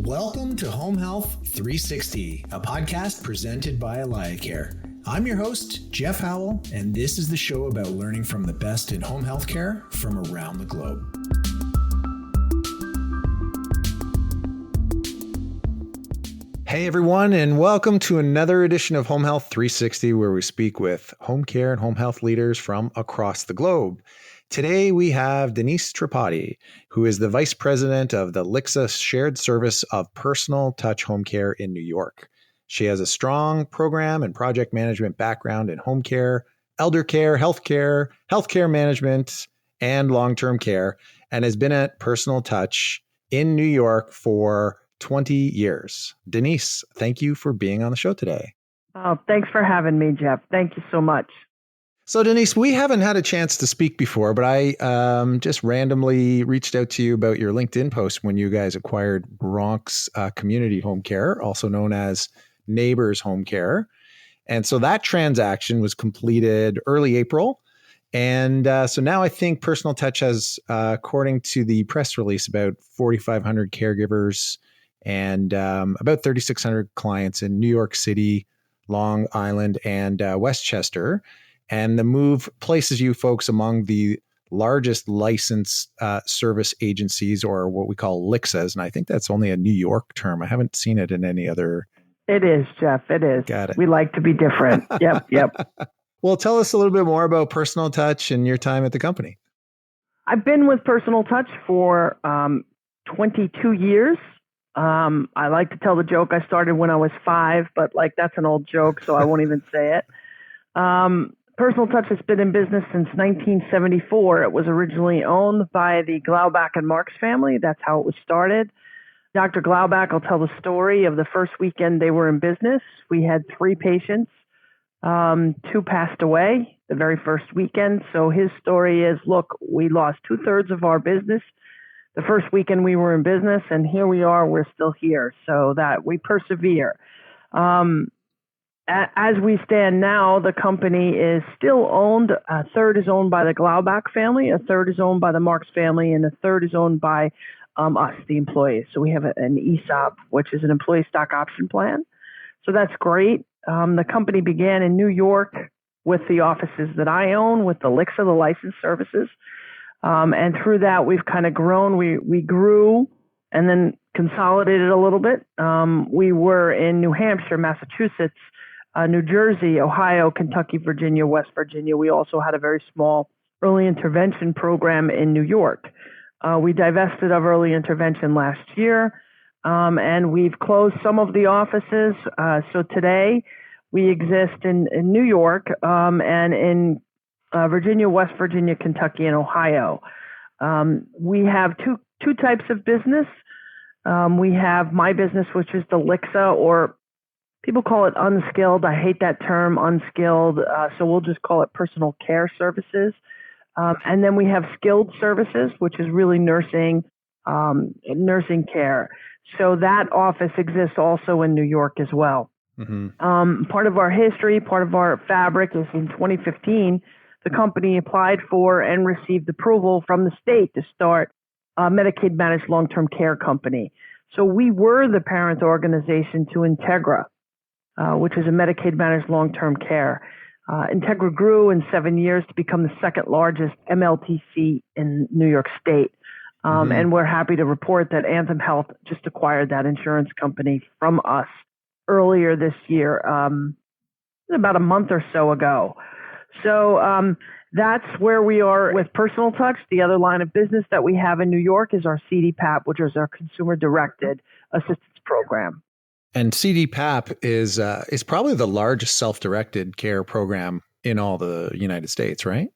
Welcome to Home Health 360, a podcast presented by AlayaCare. I'm your host, Jeff Howell, and this is the show about learning from the best in home health care from around the globe. Hey everyone, and welcome to another edition of Home Health 360, where we speak with home care and home health leaders from across the globe. Today we have Denise Tripathi, who is the Vice President of the Lixa Shared Service of Personal Touch Home Care in New York. She has a strong program and project management background in home care, elder care, healthcare management, and long-term care, and has been at Personal Touch in New York for 20 years. Denise, thank you for being on the show today. Oh, thanks for having me, Jeff. Thank you so much. So Denise, we haven't had a chance to speak before, but I just randomly reached out to you about your LinkedIn post when you guys acquired Bronx Community Home Care, also known as Neighbors Home Care. And so that transaction was completed early April. And so now I think Personal Touch has, according to the press release, about 4,500 caregivers and about 3,600 clients in New York City, Long Island, and Westchester. And the move places you folks among the largest licensed service agencies, or what we call LICSAs. And I think that's only a New York term. I haven't seen it in any other. It is, Jeff. It is. Got it. We like to be different. Yep. Well, tell us a little bit more about Personal Touch and your time at the company. I've been with Personal Touch for 22 years. I like to tell the joke I started when I was 5, but that's an old joke, so I won't even say it. Personal Touch has been in business since 1974. It was originally owned by the Glaubach and Marks family. That's how it was started. Dr. Glaubach will tell the story of the first weekend they were in business. We had 3 patients. 2 passed away the very first weekend. So his story is, look, we lost 2/3 of our business the first weekend we were in business, and here we are, we're still here. So that we persevere. As we stand now, the company is still owned. A third is owned by the Glaubach family, a third is owned by the Marks family, and a third is owned by us, the employees. So we have an ESOP, which is an employee stock option plan. So that's great. The company began in New York with the offices that I own, with the LICSA, the licensed services. And through that, we've kind of grown. We grew and then consolidated a little bit. We were in New Hampshire, Massachusetts, New Jersey, Ohio, Kentucky, Virginia, West Virginia. We also had a very small early intervention program in New York. We divested of early intervention last year, and we've closed some of the offices. So today we exist in New York and in Virginia, West Virginia, Kentucky, and Ohio. We have two types of business. We have my business, which is the LICSA, or people call it unskilled. I hate that term, unskilled. So we'll just call it personal care services. And then we have skilled services, which is really nursing care. So that office exists also in New York as well. Mm-hmm. Part of our history, part of our fabric is in 2015, the company applied for and received approval from the state to start a Medicaid managed long-term care company. So we were the parent organization to Integra, which is a Medicaid managed long-term care. Integra grew in 7 years to become the second largest MLTC in New York State. And we're happy to report that Anthem Health just acquired that insurance company from us earlier this year, about a month or so ago. So that's where we are with Personal Touch. The other line of business that we have in New York is our CDPAP, which is our consumer-directed assistance program. And CDPAP is probably the largest self-directed care program in all the United States, right?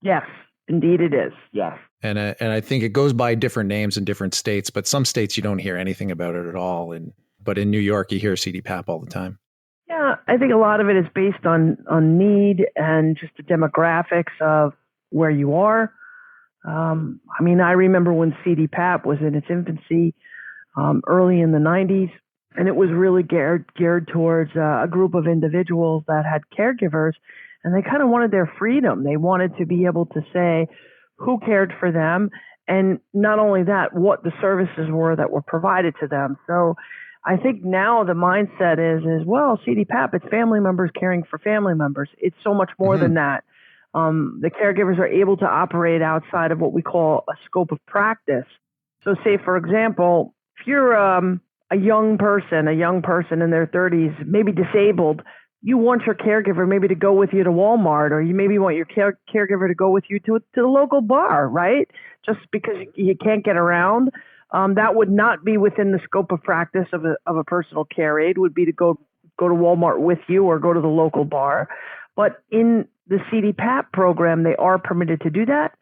Yes, indeed it is. Yes. And I think it goes by different names in different states, but some states you don't hear anything about it at all. But in New York, you hear CDPAP all the time. Yeah, I think a lot of it is based on need and just the demographics of where you are. I remember when CDPAP was in its infancy early in the 90s. And it was really geared towards a group of individuals that had caregivers, and they kind of wanted their freedom. They wanted to be able to say who cared for them And not only that, what the services were that were provided to them. So I think now the mindset is well, CDPAP, it's family members caring for family members. It's so much more than that. The caregivers are able to operate outside of what we call a scope of practice. So say, for example, if you're a young person in their 30s, maybe disabled, you want your caregiver maybe to go with you to Walmart, or you maybe want your caregiver to go with you to the local bar, right? Just because you can't get around. That would not be within the scope of practice of a personal care aide, would be to go to Walmart with you or go to the local bar. But in the CDPAP program, they are permitted to do that.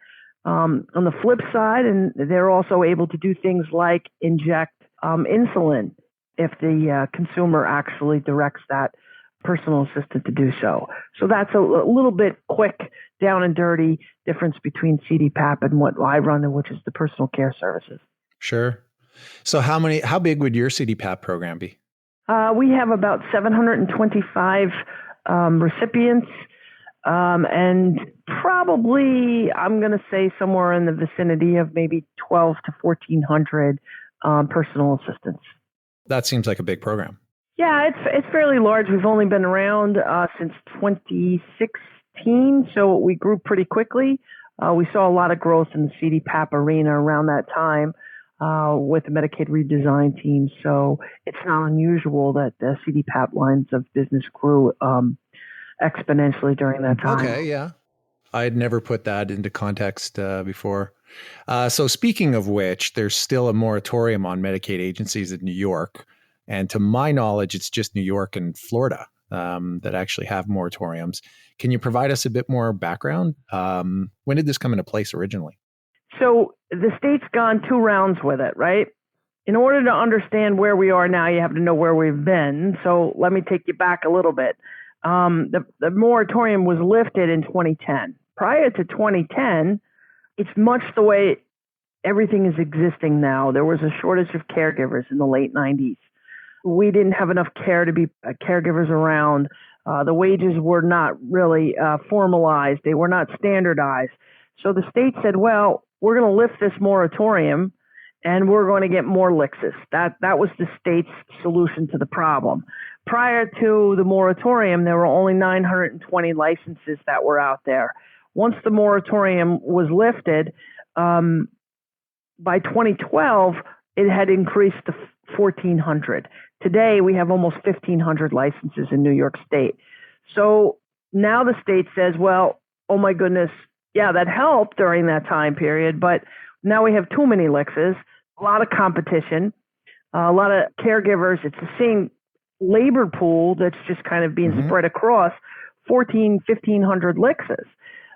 On the flip side, and they're also able to do things like inject insulin if the consumer actually directs that personal assistant to do so. So that's a little bit quick, down and dirty difference between CDPAP and what I run, which is the personal care services. Sure. So how big would your CDPAP program be? We have about 725 recipients, and probably, I'm going to say somewhere in the vicinity of maybe 12 to 1,400 personal assistants. That seems like a big program. Yeah, it's fairly large. We've only been around since 2016, so we grew pretty quickly. We saw a lot of growth in the CDPAP arena around that time with the Medicaid redesign team. So it's not unusual that the CDPAP lines of business grew exponentially during that time. Okay, yeah. I had never put that into context before. So speaking of which, there's still a moratorium on Medicaid agencies in New York. And to my knowledge, it's just New York and Florida that actually have moratoriums. Can you provide us a bit more background? When did this come into place originally? So the state's gone 2 rounds with it, right? In order to understand where we are now, you have to know where we've been. So let me take you back a little bit. The moratorium was lifted in 2010. Prior to 2010, it's much the way everything is existing now. There was a shortage of caregivers in the late 90s. We didn't have enough care to be caregivers around. The wages were not really formalized. They were not standardized. So the state said, well, we're going to lift this moratorium and we're going to get more LICSs. That was the state's solution to the problem. Prior to the moratorium, there were only 920 licenses that were out there. Once the moratorium was lifted, by 2012, it had increased to 1,400. Today, we have almost 1,500 licenses in New York State. So now the state says, well, oh my goodness, yeah, that helped during that time period, but now we have too many LICSs, a lot of competition, a lot of caregivers. It's the same labor pool that's just kind of being spread across 1,500 LICSs.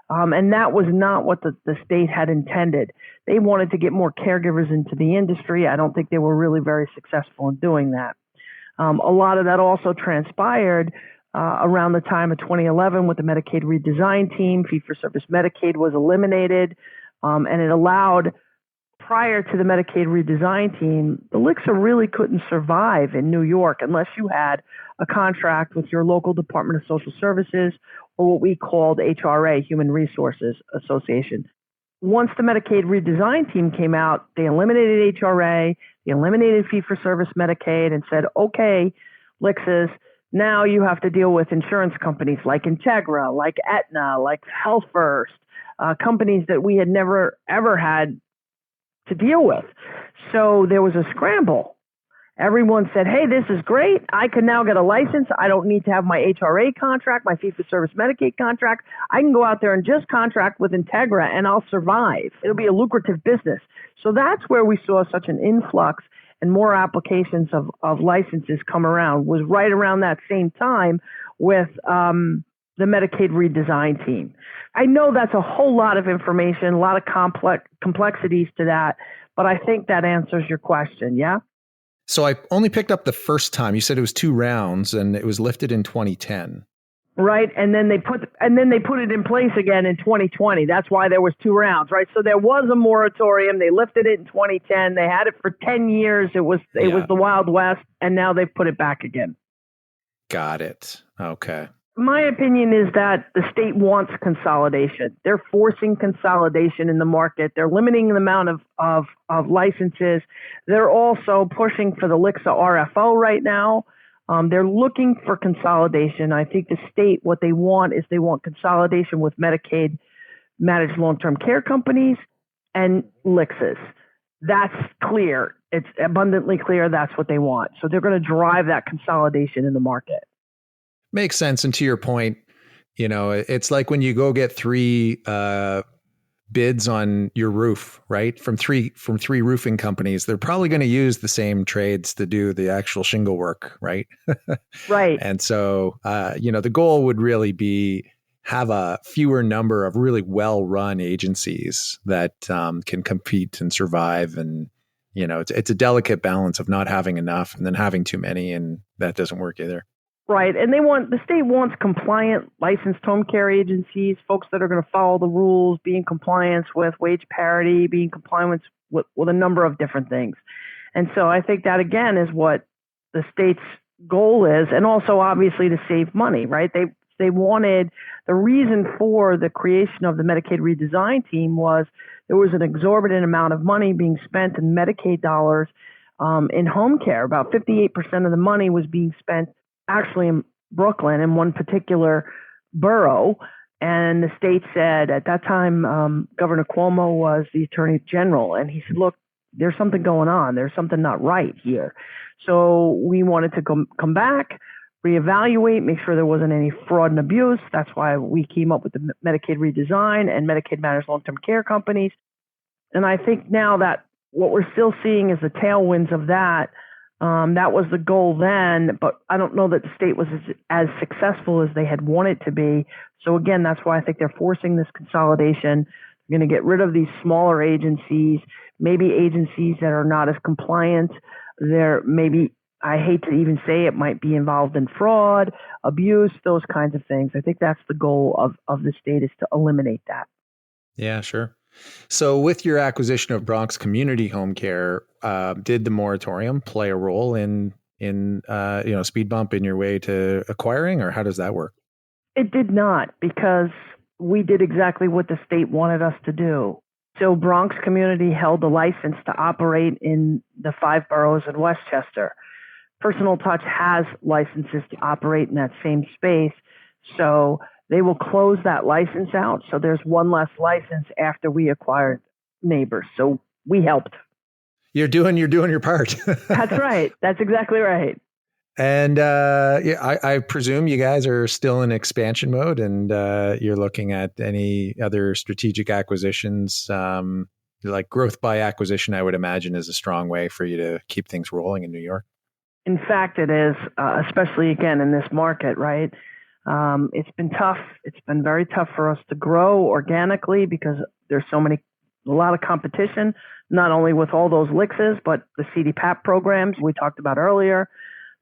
And that was not what the state had intended. They wanted to get more caregivers into the industry. I don't think they were really very successful in doing that. A lot of that also transpired around the time of 2011 with the Medicaid redesign team. Fee-for-service Medicaid was eliminated, and it allowed, prior to the Medicaid redesign team, the LICSA really couldn't survive in New York unless you had a contract with your local Department of Social Services or what we called HRA, Human Resources Association. Once the Medicaid redesign team came out, they eliminated HRA, they eliminated fee-for-service Medicaid and said, okay, LICSs, now you have to deal with insurance companies like Integra, like Aetna, like Health First, companies that we had never, ever had to deal with. So there was a scramble. Everyone said, hey, this is great. I can now get a license. I don't need to have my HRA contract, my fee-for-service Medicaid contract. I can go out there and just contract with Integra and I'll survive. It'll be a lucrative business. So that's where we saw such an influx and more applications of licenses come around, was right around that same time with the Medicaid redesign team. I know that's a whole lot of information, a lot of complexities to that, but I think that answers your question, yeah? So I only picked up the first time. You said it was 2 rounds and it was lifted in 2010. Right, and then they put it in place again in 2020. That's why there was 2 rounds, right? So there was a moratorium. They lifted it in 2010. They had it for 10 years. It was the Wild West, and now they've put it back again. Got it. Okay. My opinion is that the state wants consolidation. They're forcing consolidation in the market. They're limiting the amount of licenses. They're also pushing for the LICSA RFO right now. They're looking for consolidation. I think the state, what they want is they want consolidation with Medicaid managed long-term care companies and LICSAs. That's clear. It's abundantly clear that's what they want. So they're going to drive that consolidation in the market. Makes sense. And to your point, it's like when you go get three bids on your roof, right? From three roofing companies, they're probably going to use the same trades to do the actual shingle work, right? Right. And so, the goal would really be have a fewer number of really well-run agencies that can compete and survive. And, it's a delicate balance of not having enough and then having too many, and that doesn't work either. Right. And the state wants compliant licensed home care agencies, folks that are going to follow the rules, be in compliance with wage parity, be in compliance with a number of different things. And so I think that, again, is what the state's goal is. And also, obviously, to save money, right? They wanted, the reason for the creation of the Medicaid redesign team was there was an exorbitant amount of money being spent in Medicaid dollars in home care. About 58% of the money was being spent actually in Brooklyn, in one particular borough. And the state said at that time, Governor Cuomo was the Attorney General. And he said, look, there's something going on. There's something not right here. So we wanted to come back, reevaluate, make sure there wasn't any fraud and abuse. That's why we came up with the Medicaid redesign and Medicaid managed long-term care companies. And I think now that what we're still seeing is the tailwinds of that. That was the goal then, but I don't know that the state was as successful as they had wanted to be. So again, that's why I think they're forcing this consolidation. They're going to get rid of these smaller agencies, maybe agencies that are not as compliant. They're maybe, I hate to even say it, might be involved in fraud, abuse, those kinds of things. I think that's the goal of the state, is to eliminate that. Yeah, sure. So with your acquisition of Bronx Community Home Care, did the moratorium play a role in speed bump in your way to acquiring, or how does that work? It did not, because we did exactly what the state wanted us to do. So Bronx Community held a license to operate in the 5 boroughs in Westchester. Personal Touch has licenses to operate in that same space. So they will close that license out. So there's one less license after we acquired Neighbors. So we helped. You're doing your part. That's right. That's exactly right. And I presume you guys are still in expansion mode, and you're looking at any other strategic acquisitions, like growth by acquisition. I would imagine is a strong way for you to keep things rolling in New York. In fact, it is, especially again in this market, right? It's been tough. It's been very tough for us to grow organically because there's a lot of competition, not only with all those LICSAs, but the CDPAP programs we talked about earlier.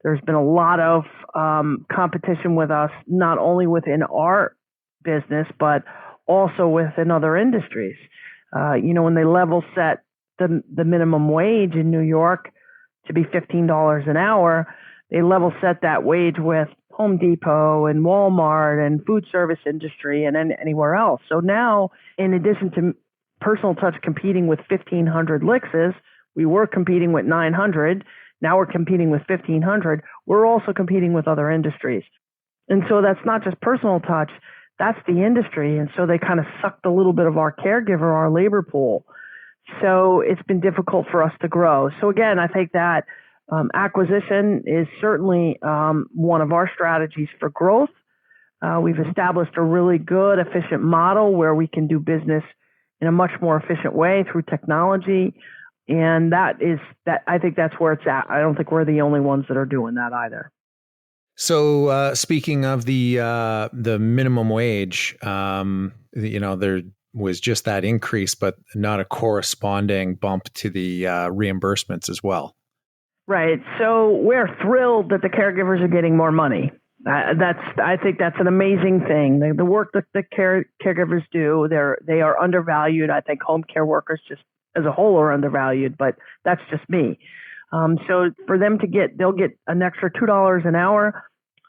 There's been a lot of competition with us, not only within our business, but also within other industries. When they level set the minimum wage in New York to be $15 an hour, they level set that wage with Home Depot and Walmart and food service industry and anywhere else. So now, in addition to Personal Touch competing with 1,500 LICSAs, we were competing with 900. Now we're competing with 1,500. We're also competing with other industries. And so that's not just Personal Touch, that's the industry. And so they kind of sucked a little bit of our caregiver, our labor pool. So it's been difficult for us to grow. So again, I think that acquisition is certainly one of our strategies for growth. We've established a really good, efficient model where we can do business in a much more efficient way through technology. And I think that's where it's at. I don't think we're the only ones that are doing that either. So speaking of the minimum wage, there was just that increase, but not a corresponding bump to the reimbursements as well. Right. So we're thrilled that the caregivers are getting more money. I think that's an amazing thing. The work that the caregivers do, they are undervalued. I think home care workers just as a whole are undervalued, but that's just me. So for them they'll get an extra $2 an hour.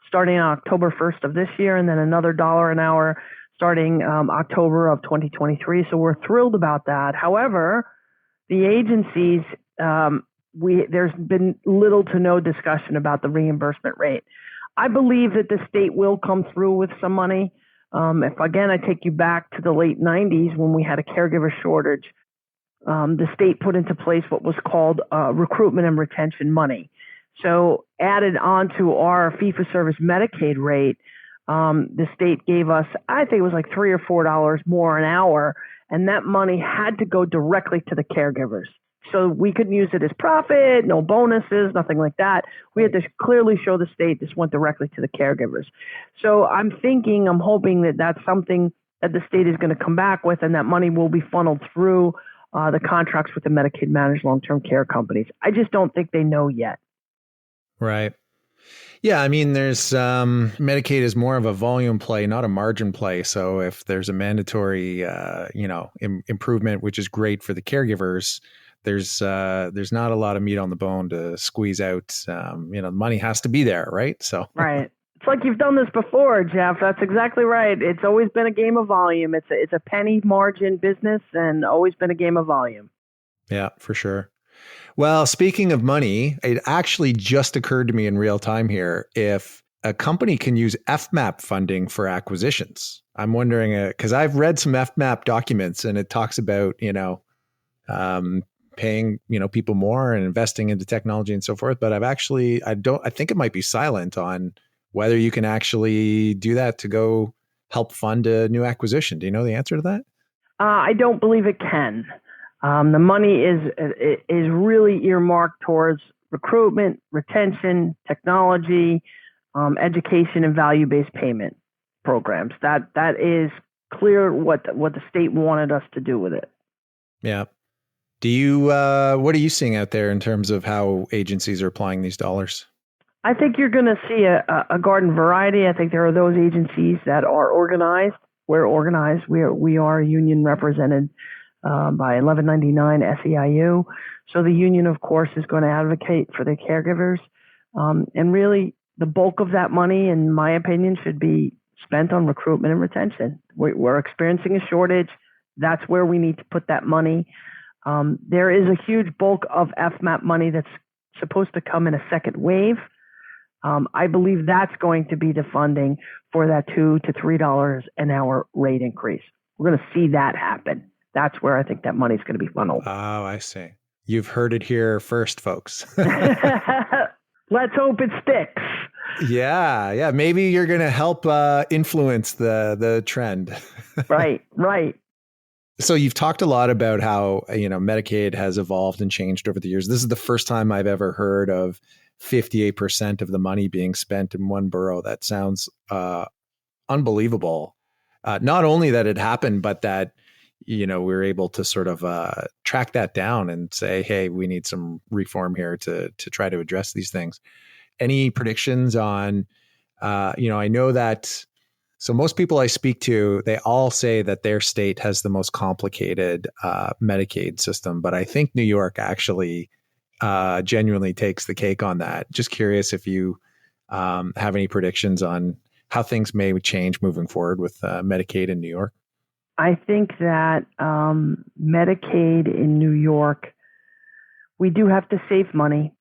starting on October 1st of this year, and then another $1 an hour starting October of 2023. So we're thrilled about that. However, the agencies, there's been little to no discussion about the reimbursement rate. I believe that the state will come through with some money. If again, I take you back to the late 90s when we had a caregiver shortage, the state put into place what was called recruitment and retention money. So added onto our fee-for-service Medicaid rate, the state gave us, I think it was like $3 or $4 more an hour, and that money had to go directly to the caregivers. So we couldn't use it as profit, no bonuses, nothing like that. We had to clearly show the state this went directly to the caregivers. So I'm hoping that that's something that the state is going to come back with, and that money will be funneled through the contracts with the Medicaid managed long-term care companies. I just don't think they know yet. Right. Yeah, I mean, there's Medicaid is more of a volume play, not a margin play. So if there's a mandatory, improvement, which is great for the caregivers, there's not a lot of meat on the bone to squeeze out. The money has to be there, right? So right. It's like you've done this before, Jeff. That's exactly right. It's always been a game of volume. It's a penny margin business, and always been a game of volume. Yeah, for sure. Well, speaking of money, it actually just occurred to me in real time here, if a company can use FMAP funding for acquisitions. I'm wondering, because I've read some FMAP documents and it talks about, paying, people more and investing into technology and so forth. But I think it might be silent on whether you can actually do that to go help fund a new acquisition. Do you know the answer to that? I don't believe it can. The money is really earmarked towards recruitment, retention, technology, education, and value-based payment programs. That is clear what the state wanted us to do with it. Yeah. Do you? What are you seeing out there in terms of how agencies are applying these dollars? I think you're going to see a garden variety. I think there are those agencies that are organized. We're organized. We are union represented by 1199 SEIU. So the union, of course, is going to advocate for the caregivers. And really, the bulk of that money, in my opinion, should be spent on recruitment and retention. We're experiencing a shortage. That's where we need to put that money. There is a huge bulk of FMAP money that's supposed to come in a second wave. I believe that's going to be the funding for that $2 to $3 an hour rate increase. We're going to see that happen. That's where I think that money's going to be funneled. Oh, I see. You've heard it here first, folks. Let's hope it sticks. Yeah. Maybe you're going to help influence the trend. Right. So you've talked a lot about how, Medicaid has evolved and changed over the years. This is the first time I've ever heard of 58% of the money being spent in one borough. That sounds unbelievable. Not only that it happened, but that, we're able to sort of track that down and say, hey, we need some reform here to try to address these things. Any predictions on, I know that, so most people I speak to, they all say that their state has the most complicated Medicaid system, but I think New York actually genuinely takes the cake on that. Just curious if you have any predictions on how things may change moving forward with Medicaid in New York. I think that Medicaid in New York, we do have to save money.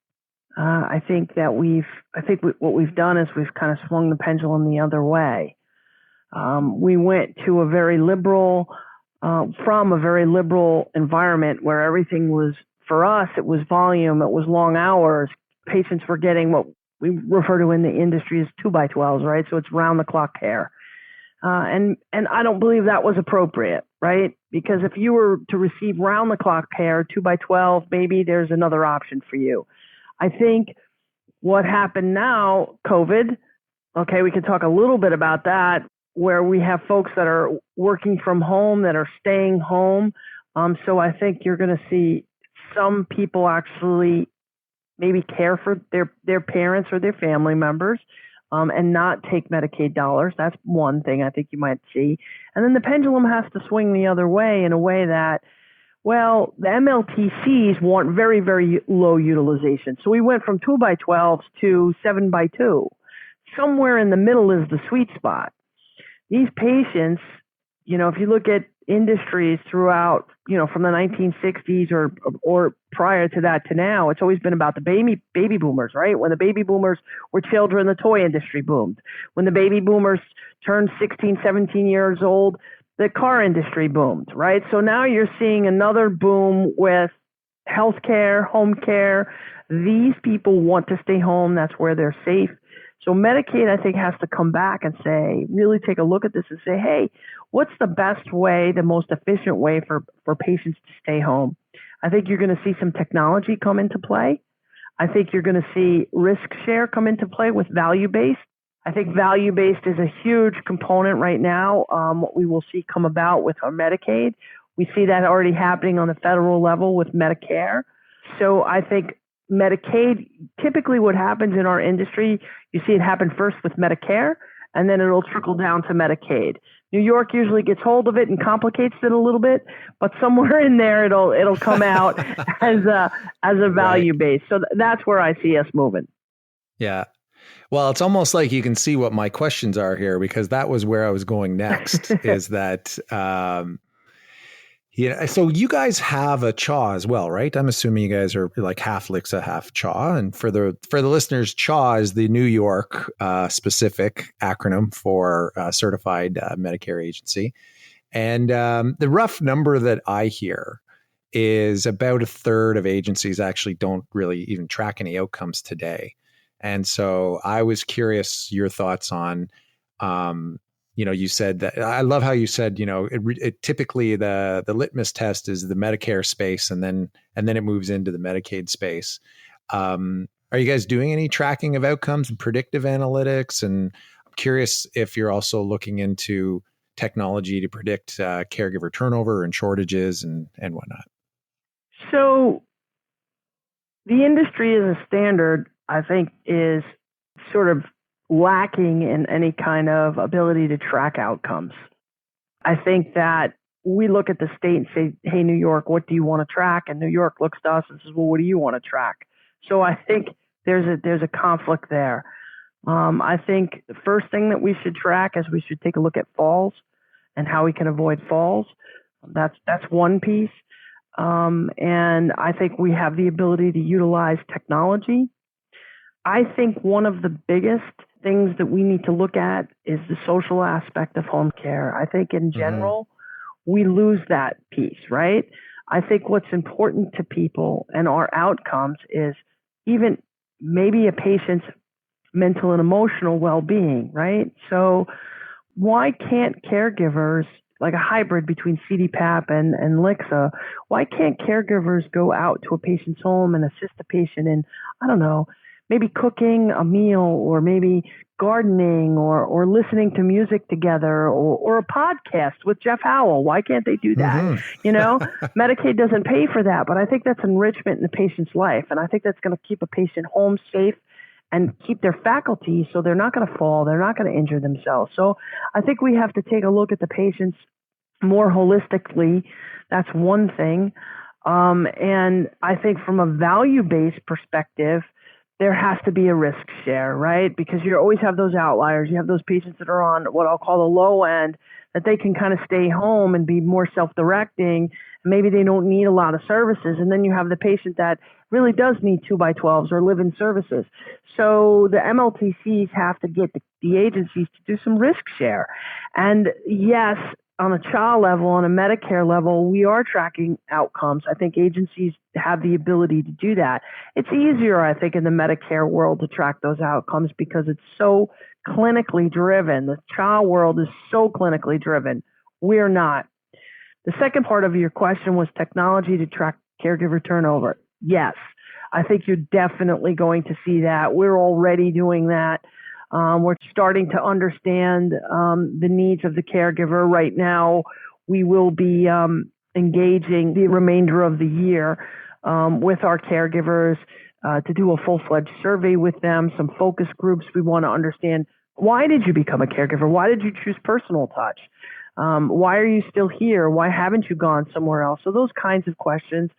I think what we've done is we've kind of swung the pendulum the other way. We went to a very liberal environment where everything was, for us, it was volume, it was long hours. Patients were getting what we refer to in the industry as 2x12s, right? So it's round the clock care. And I don't believe that was appropriate, right? Because if you were to receive round the clock care, 2x12, maybe there's another option for you. I think what happened now, COVID, okay, we can talk a little bit about that, where we have folks that are working from home, that are staying home. So I think you're going to see some people actually maybe care for their parents or their family members and not take Medicaid dollars. That's one thing I think you might see. And then the pendulum has to swing the other way in a way that, well, the MLTCs want very, very low utilization. So we went from 2x12s to 7x2. somewhere in the middle is the sweet spot. These patients, if you look at industries throughout, from the 1960s or prior to that to now, it's always been about the baby boomers, right? When the baby boomers were children, the toy industry boomed. When the baby boomers turned 16, 17 years old, the car industry boomed, right? So now you're seeing another boom with healthcare, home care. These people want to stay home. That's where they're safe. So Medicaid, I think, has to come back and really take a look at this and say, hey, what's the best way, the most efficient way for patients to stay home? I think you're going to see some technology come into play. I think you're going to see risk share come into play with value-based. I think value-based is a huge component right now, what we will see come about with our Medicaid. We see that already happening on the federal level with Medicare. So I think Medicaid, typically what happens in our industry, you see it happen first with Medicare, and then it'll trickle down to Medicaid. New York usually gets hold of it and complicates it a little bit, but somewhere in there it'll come out as a value base. So that's where I see us moving. Yeah. Well, it's almost like you can see what my questions are here, because that was where I was going next. Is that so you guys have a CHAW as well, right? I'm assuming you guys are like half LHCSA, half CHAW. And for the listeners, CHAW is the New York specific acronym for Certified Medicare Agency. And the rough number that I hear is about a third of agencies actually don't really even track any outcomes today. And so I was curious your thoughts on, you said that, I love how you said, it typically the litmus test is the Medicare space, and then it moves into the Medicaid space. Are you guys doing any tracking of outcomes and predictive analytics? And I'm curious if you're also looking into technology to predict caregiver turnover and shortages and whatnot. So the industry as a standard, I think, is sort of lacking in any kind of ability to track outcomes. I think that we look at the state and say, hey, New York, what do you want to track? And New York looks to us and says, well, what do you want to track? So I think there's a conflict there. I think the first thing that we should track is we should take a look at falls and how we can avoid falls. That's one piece. And I think we have the ability to utilize technology. I think one of the biggest things that we need to look at is the social aspect of home care. I think in general, we lose that piece, right? I think what's important to people and our outcomes is even maybe a patient's mental and emotional well-being, right? So why can't caregivers, like a hybrid between CDPAP and LHCSA, why can't caregivers go out to a patient's home and assist the patient in, I don't know, maybe cooking a meal, or maybe gardening, or listening to music together, or a podcast with Jeff Howell? Why can't they do that? Medicaid doesn't pay for that, but I think that's enrichment in the patient's life. And I think that's going to keep a patient home safe and keep their faculty so they're not going to fall, they're not going to injure themselves. So I think we have to take a look at the patients more holistically. That's one thing. And I think from a value-based perspective, there has to be a risk share, right? Because you always have those outliers. You have those patients that are on what I'll call the low end, that they can kind of stay home and be more self-directing. Maybe they don't need a lot of services. And then you have the patient that really does need 2x12s or live-in services. So the MLTCs have to get the agencies to do some risk share. And yes, on a CHA level, on a Medicare level, we are tracking outcomes. I think agencies have the ability to do that. It's easier, I think, in the Medicare world to track those outcomes because it's so clinically driven. The CHA world is so clinically driven. We're not. The second part of your question was technology to track caregiver turnover. Yes, I think you're definitely going to see that. We're already doing that. We're starting to understand the needs of the caregiver. Right now, we will be engaging the remainder of the year with our caregivers to do a full-fledged survey with them, some focus groups. We want to understand, why did you become a caregiver? Why did you choose personal touch? Why are you still here? Why haven't you gone somewhere else? So those kinds of questions.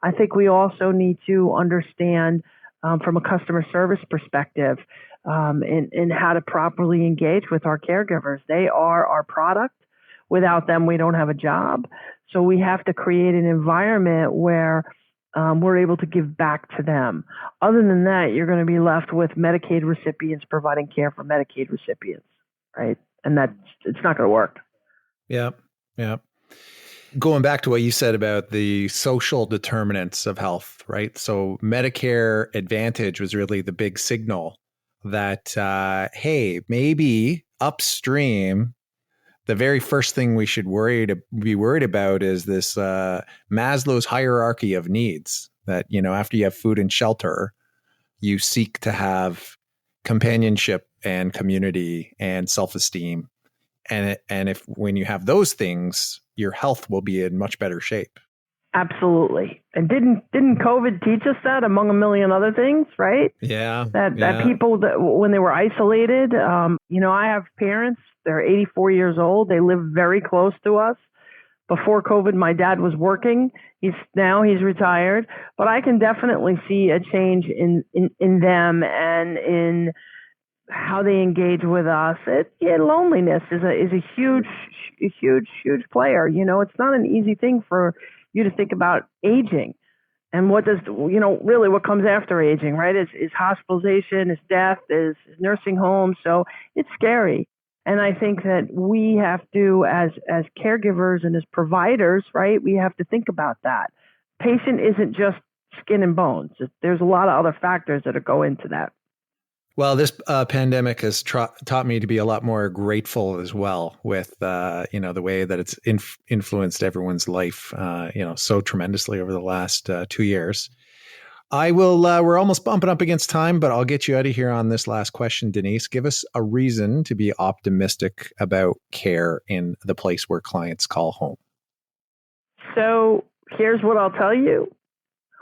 I think we also need to understand from a customer service perspective, in how to properly engage with our caregivers. They are our product. Without them, we don't have a job. So we have to create an environment where we're able to give back to them. Other than that, you're going to be left with Medicaid recipients providing care for Medicaid recipients, right? And it's not going to work. Yeah, yeah. Going back to what you said about the social determinants of health, right? So Medicare Advantage was really the big signal that, hey, maybe upstream, the very first thing we should be worried about is this Maslow's hierarchy of needs, that, after you have food and shelter, you seek to have companionship and community and self-esteem. And if when you have those things, your health will be in much better shape. Absolutely. And didn't COVID teach us that, among a million other things, right? Yeah. That people, that when they were isolated, I have parents, they're 84 years old. They live very close to us. Before COVID, my dad was working. He's retired, but I can definitely see a change in them and in how they engage with us. Loneliness is a huge player. It's not an easy thing for you to think about aging, and what comes after aging, right? Is hospitalization, is death, is nursing homes. So it's scary. And I think that we have to, as caregivers and as providers, right, we have to think about that. Patient isn't just skin and bones. There's a lot of other factors that go into that. Well, this pandemic has taught me to be a lot more grateful as well, with the way that it's influenced everyone's life, so tremendously over the last 2 years. I will. We're almost bumping up against time, but I'll get you out of here on this last question, Denise. Give us a reason to be optimistic about care in the place where clients call home. So here's what I'll tell you.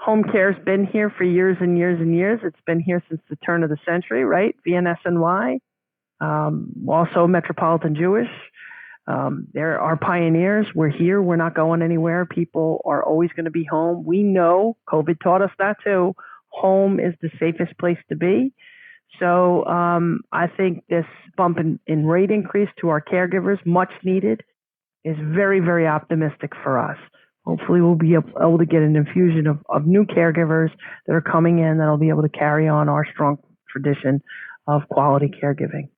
Home care's been here for years and years and years. It's been here since the turn of the century, right? VNSNY, also Metropolitan Jewish. There are pioneers. We're here. We're not going anywhere. People are always going to be home. We know COVID taught us that too. Home is the safest place to be. So I think this bump in rate increase to our caregivers, much needed, is very, very optimistic for us. Hopefully we'll be able to get an infusion of new caregivers that are coming in that'll be able to carry on our strong tradition of quality caregiving.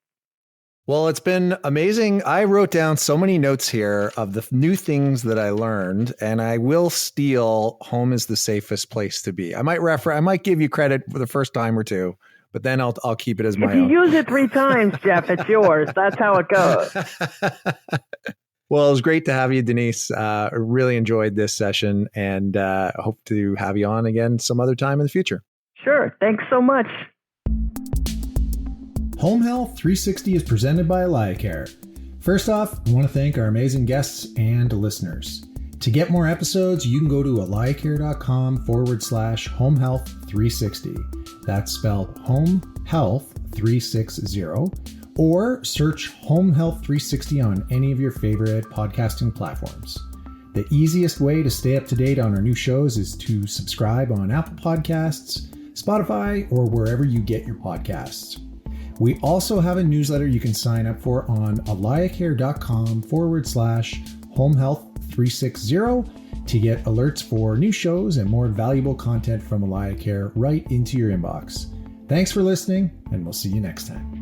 Well, it's been amazing. I wrote down so many notes here of the new things that I learned, and I will steal home is the safest place to be. I might give you credit for the first time or two, but then I'll keep it as my own. If you use it 3 times, Jeff, it's yours. That's how it goes. Well, it was great to have you, Denise. I really enjoyed this session, and hope to have you on again some other time in the future. Sure. Thanks so much. Home Health 360 is presented by AlayaCare. First off, I want to thank our amazing guests and listeners. To get more episodes, you can go to alayacare.com/Home Health 360. That's spelled Home Health 360. Or search Home Health 360 on any of your favorite podcasting platforms. The easiest way to stay up to date on our new shows is to subscribe on Apple Podcasts, Spotify, or wherever you get your podcasts. We also have a newsletter you can sign up for on alayacare.com/Home Health 360 to get alerts for new shows and more valuable content from AlayaCare right into your inbox. Thanks for listening, and we'll see you next time.